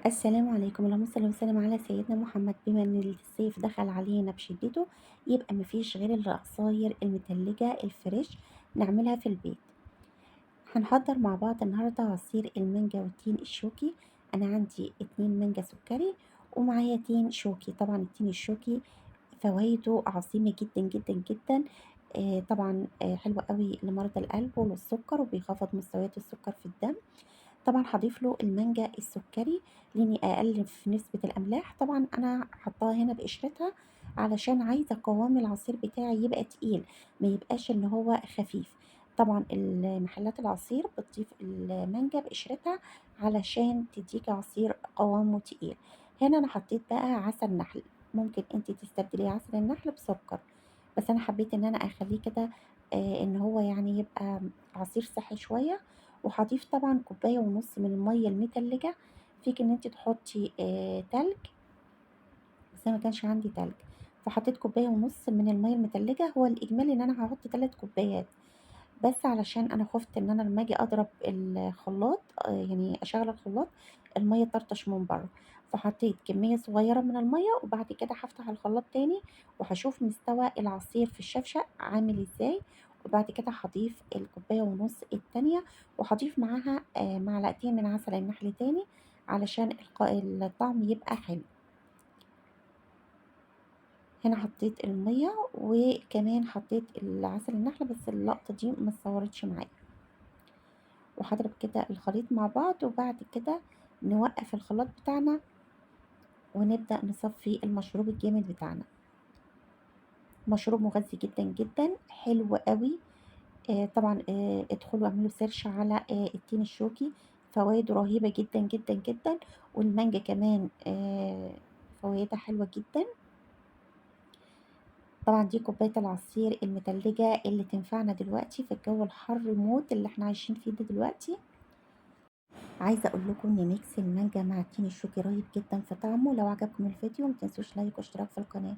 السلام عليكم، اللهم صل وسلم على سيدنا محمد. بما ان الصيف دخل علينا بشدته يبقى مفيش غير العصاير المتلجة الفريش نعملها في البيت. هنحضر مع بعض النهاردة عصير المانجا والتين الشوكي. انا عندي 2 مانجا سكري ومعايا تين شوكي. طبعا التين الشوكي فوائده عظيمة جدا جدا جدا. طبعا حلوة قوي لمرضى القلب وللسكر وبيخفض مستويات السكر في الدم. طبعًا هاضيف له المانجا السُكّري لإني أقلل في نسبة الأملاح. طبعًا أنا حاطاها هنا بقشرتها علشان عايزة قوام العصير بتاعي يبقى تقيل، ما يبقاش إن هو خفيف. طبعًا محلات العصير بتضيف المانجا بقشرتها علشان تدّيكِ عصير قوامه تقيل. هنا أنا حطيت بقى عسل نحل، ممكن أنتِ تستبدلي عسل النحل بسُكّر، بس أنا حبيت إن أنا أخلّيه كده إن هو يعني يبقى عصير صحّي شوية. وهاضيف طبعًا كوباية ونُص من المَيّة المتلجة. فيكِ إن أنتِ تحطي تلج، بس أنا ما كانش عندي تلج، فحطيت كوباية ونُص من المَيّة المتلجة. هو الإجمالي إن أنا هاحط 3 كوبايات، بس علشان أنا خُفت إن أنا لمّا آجي أضرب الخلاط يعني أشغّل الخلاط المَيّة تطرطش من برّه. فحطيت كمية صغيرة من المَيّة وبعد كده هافتح الخلاط تاني وهاشوف مستوى العصير في الشفشق عامل إزاي. وبعد كده هاضيف الكوباية ونُص التانية وهاضيف معاها معلقتين من عسل النحل تاني علشان الطعم يبقى حلو. هنا حطيت المَيّة وكمان حطيت عسل النحل، بس اللقطة دي ما اتصورتش معايا. وهاضرب كده الخليط مع بعض وبعد كده نوقّف الخلاط بتاعنا ونبدأ نصفّي المشروب الجامد بتاعنا. مشروب مغذي جدًا، جدًا، حلو أوي. طبعًا ادخلوا اعملوا search على التين الشوكي، فوايده رهيبة جدًا، جدًا، جدًا. والمانجا كمان فوايدها حلوة جدًا. طبعًا دي كوباية العصير المتلجة اللي تنفعنا دلوقتي في الجو الحر موت اللي إحنا عايشين فيه ده دلوقتي. عايزة أقول لكم إن ميكس المانجا مع التين الشوكي رهيب جدًا في طعمه. لو عجبكم الفيديو ما تنسوش لايك واشتراك في القناة.